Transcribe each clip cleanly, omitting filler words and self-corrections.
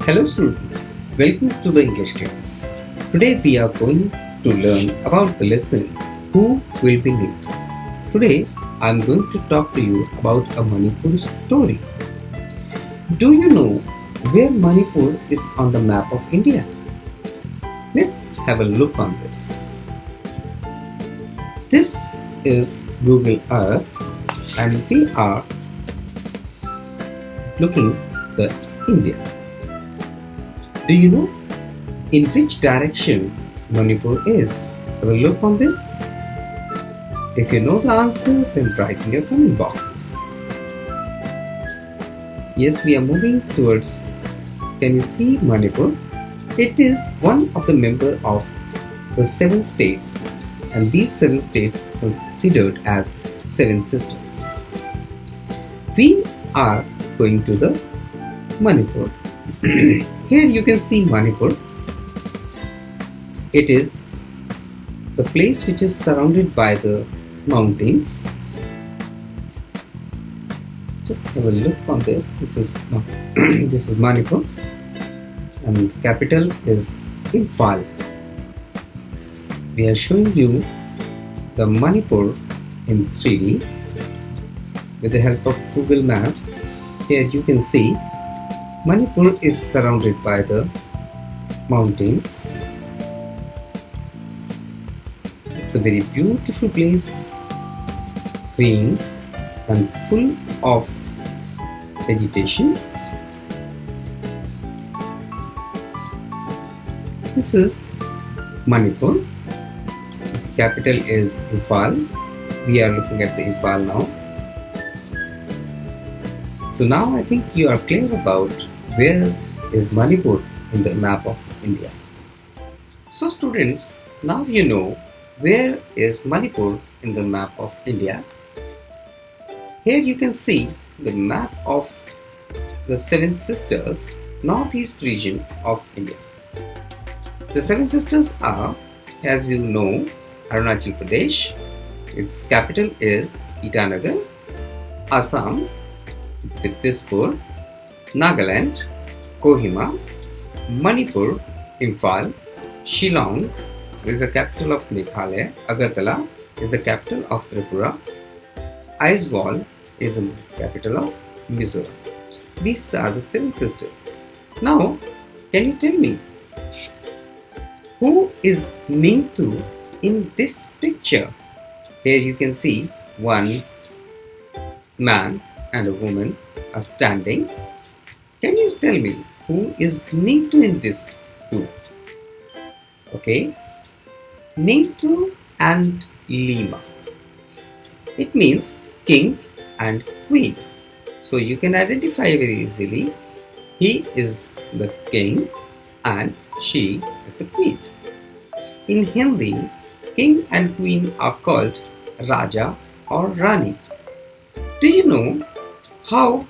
Hello students, welcome to the English class. Today we are going to learn about the lesson Who Will Be Ningthou. Today I am going to talk to you about a Manipur story. Do you know where Manipur is on the map of India? Let's have a look on this. This is Google Earth and we are looking at India. Do you know in which direction Manipur is? Have a look on this. If you know the answer, then write in your comment boxes. Yes, we are moving towards, can you see Manipur? It is one of the members of the 7 states, and these 7 states are considered as 7 sisters. We are going to the Manipur. Here you can see Manipur. It is the place which is surrounded by the mountains. Just have a look on this. This is Manipur, and the capital is Imphal. We are showing you the Manipur in 3D with the help of Google Map. Here you can see Manipur is surrounded by the mountains. It's a very beautiful place, green and full of vegetation. This is Manipur. The capital is Imphal. We are looking at the Imphal now. So now I think you are clear about where is Manipur in the map of India. So students, now you know where is Manipur in the map of India. Here you can see the map of the 7 sisters, northeast region of India. The 7 sisters are, as you know, Arunachal Pradesh. Its capital is Itanagar. Assam with Dispur, Nagaland, Kohima, Manipur, Imphal, Shillong is the capital of Meghalaya, Agartala is the capital of Tripura, Aizawl is the capital of Mizoram. These are the 7 sisters. Now, can you tell me who is Ningthou in this picture? Here you can see one man and a woman are standing. Can you tell me who is Ningthou in this too? Okay, Ningthou and Lima. It means king and queen. So you can identify very easily. He is the king and she is the queen. In Hindi, king and queen are called Raja or Rani. Do you know how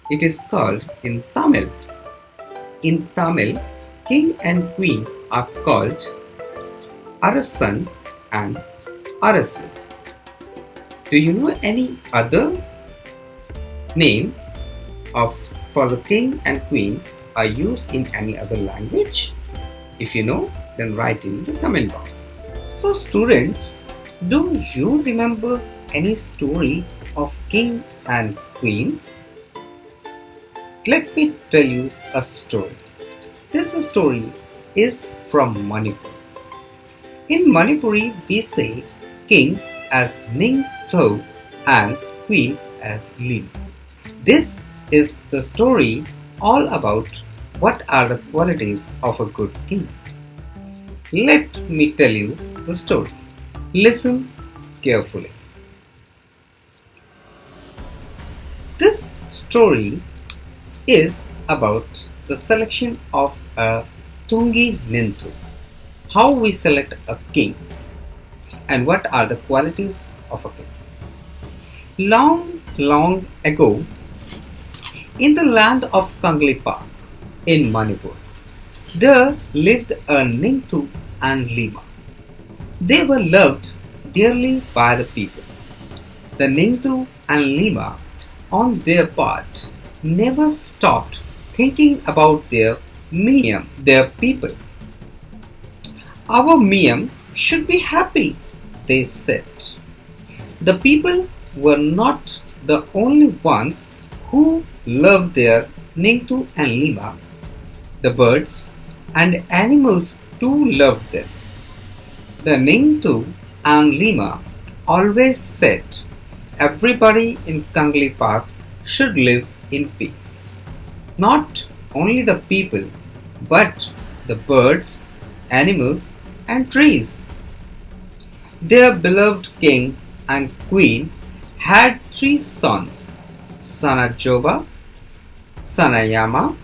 it is called in Tamil? In Tamil, king and queen are called Arasan and Arasi. Do you know any other name for the king and queen are used in any other language? If you know, then write in the comment box. So students, do you remember any story of king and queen? Let me tell you a story. This story is from Manipur. In Manipuri, we say king as Ningthou and queen as Lima. This is the story all about what are the qualities of a good king. Let me tell you the story. Listen carefully. This story is about the selection of a Tungi Ningthou. How we select a king and what are the qualities of a king. Long ago, in the land of Kanglipak in Manipur, there lived a Ningthou and Lima. They were loved dearly by the people. The Ningthou and Lima, on their part, never stopped thinking about their Miyam, their people. Our Miyam should be happy, they said. The people were not the only ones who loved their Ningthou and Lima. The birds and animals too loved them. The Ningthou and Lima always said everybody in Kangli Park should live in peace. Not only the people, but the birds, animals, and trees. Their beloved king and queen had 3 sons, Sanajoba, Sanayama,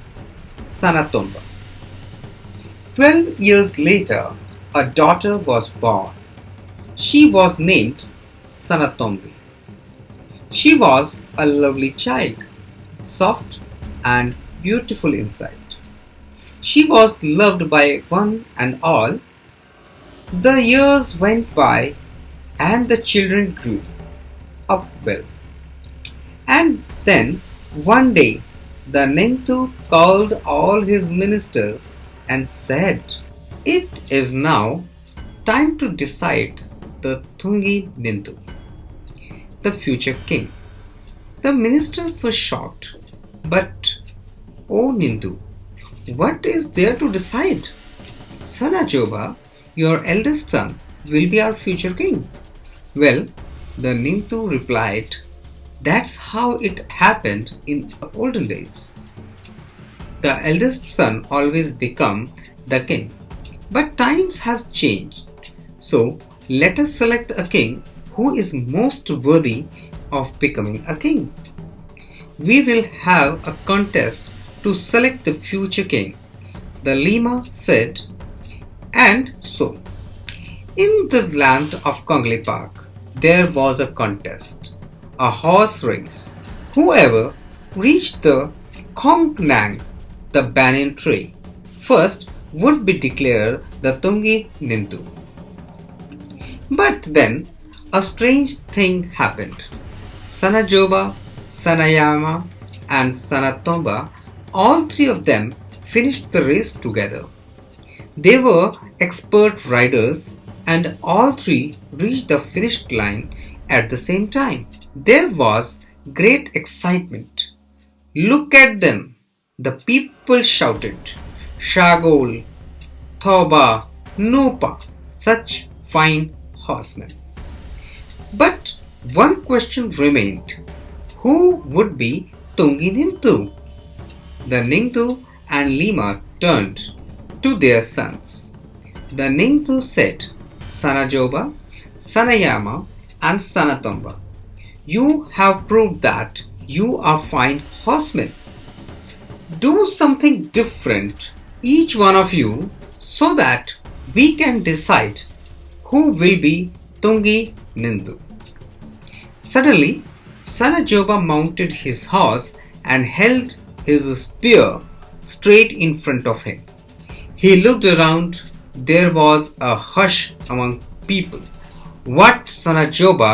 Sanatomba. 12 years later, a daughter was born. She was named Sanatombi. She was a lovely child, soft and beautiful inside. She was loved by one and all. The years went by and the children grew up well. And then one day the Ningthou called all his ministers and said, "It is now time to decide the Thungi Ningthou, the future king." The ministers were shocked. But, "Oh Ningthou, what is there to decide? Sanajoba, your eldest son, will be our future king." Well, the Ningthou replied, "That's how it happened in the olden days. The eldest son always become the king. But times have changed. So let us select a king who is most worthy of becoming a king. We will have a contest to select the future king." The Lima said, and so, in the land of Kongli Park, there was a contest, a horse race. Whoever reached the Kongnang, the banyan tree, first would be declared the Thungi Ningthou. But then a strange thing happened. Sanajoba, Sanayama, and Sanatomba, all 3 of them finished the race together. They were expert riders and all 3 reached the finish line at the same time. There was great excitement. "Look at them!" the people shouted. "Shagol, Thoba, Nupa, such fine horsemen." But one question remained. Who would be Thungi Ningthou? The Ningthou and Lima turned to their sons. The Ningthou said, "Sanajoba, Sanayama, and Sanatomba, you have proved that you are fine horsemen. Do something different, each one of you, so that we can decide who will be Thungi Ningthou." Suddenly, Sanajoba mounted his horse and held his spear straight in front of him. He looked around. There was a hush among people. What Sanajoba,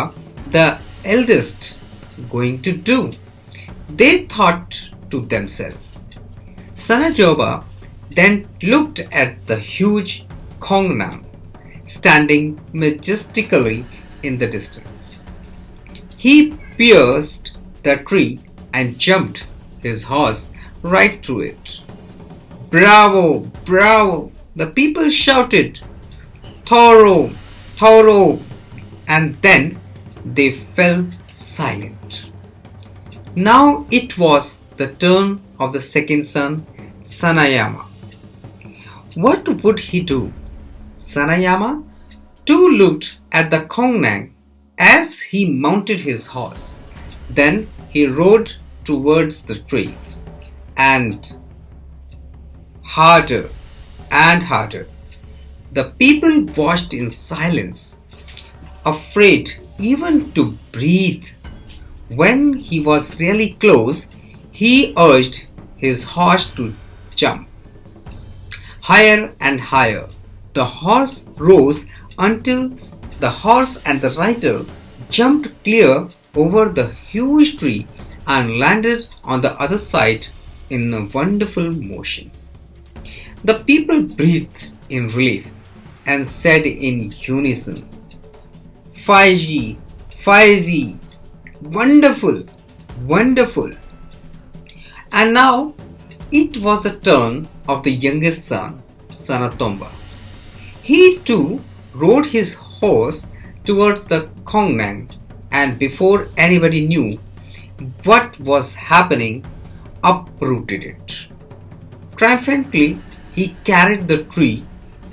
the eldest, going to do? They thought to themselves. Sanajoba then looked at the huge Kongnam standing majestically in the distance. He pierced the tree and jumped his horse right through it. "Bravo! Bravo!" the people shouted. "Thoro! Thoro!" And then they fell silent. Now it was the turn of the second son, Sanayama. What would he do? Sanayama too looked at the Kongnang as he mounted his horse. Then he rode towards the tree, and harder and harder. The people watched in silence, afraid even to breathe. When he was really close, he urged his horse to jump. Higher and higher, the horse rose until the horse and the rider jumped clear over the huge tree and landed on the other side in a wonderful motion. The people breathed in relief and said in unison, Faizi, Faizi, wonderful, wonderful. And now it was the turn of the youngest son, Sanatomba. He too rode his horse towards the Kongnang, and before anybody knew what was happening, uprooted it. Triumphantly, he carried the tree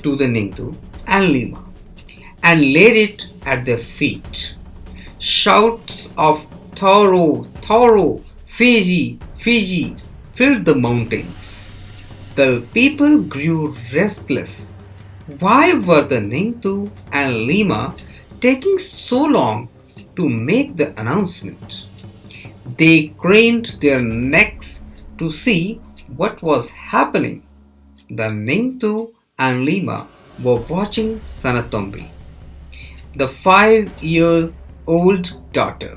to the Ningthou and Lima and laid it at their feet. Shouts of Thoro, Thoro, Fiji, Fiji filled the mountains. The people grew restless. Why were the Ningthou and Lima taking so long to make the announcement? They craned their necks to see what was happening. The Ningthou and Lima were watching Sanatombi, the 5-year-old daughter.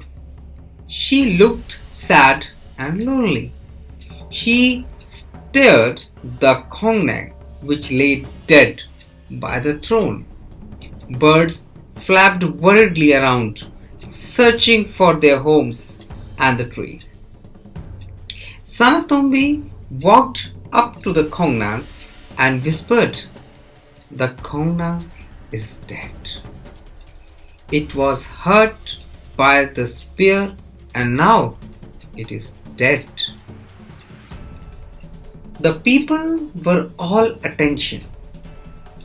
She looked sad and lonely. She stared the Kongnang, which lay dead by the throne. Birds flapped worriedly around, searching for their homes and the tree. Sanatombi walked up to the Kongnang and whispered, "The Kongnang is dead. It was hurt by the spear and now it is dead." The people were all attention.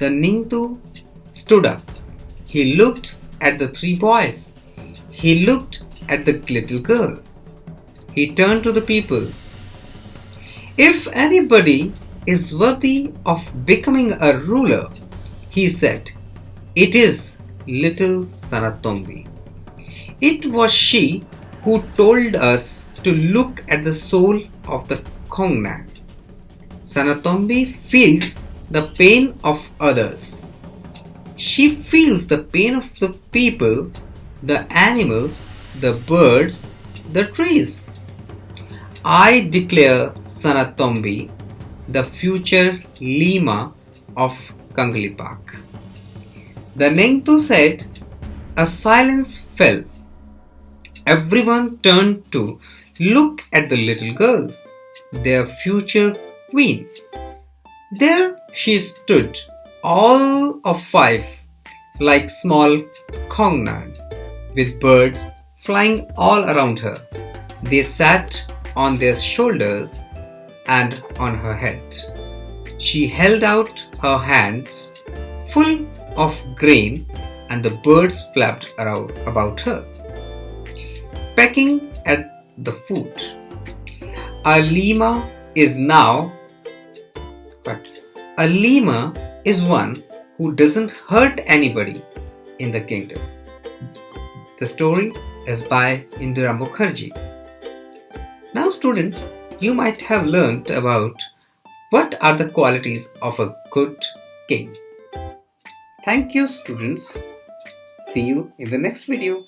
The Ningthou stood up. He looked at the 3 boys. He looked at the little girl. He turned to the people. "If anybody is worthy of becoming a ruler," he said, "it is little Sanatombi. It was she who told us to look at the soul of the Kongnang. Sanatombi feels the pain of others. She feels the pain of the people, the animals, the birds, the trees. I declare Sanatombi the future Lima of Kanglipak." The Ningthou said. A silence fell. Everyone turned to look at the little girl, their future queen. There she stood, all of 5, like small Kongnang, with birds flying all around her. They sat on their shoulders and on her head. She held out her hands full of grain, and the birds flapped around about her, pecking at the food. A Lima is one who doesn't hurt anybody in the kingdom. The story is by Indira Mukherjee. Now students, you might have learnt about what are the qualities of a good king. Thank you students. See you in the next video.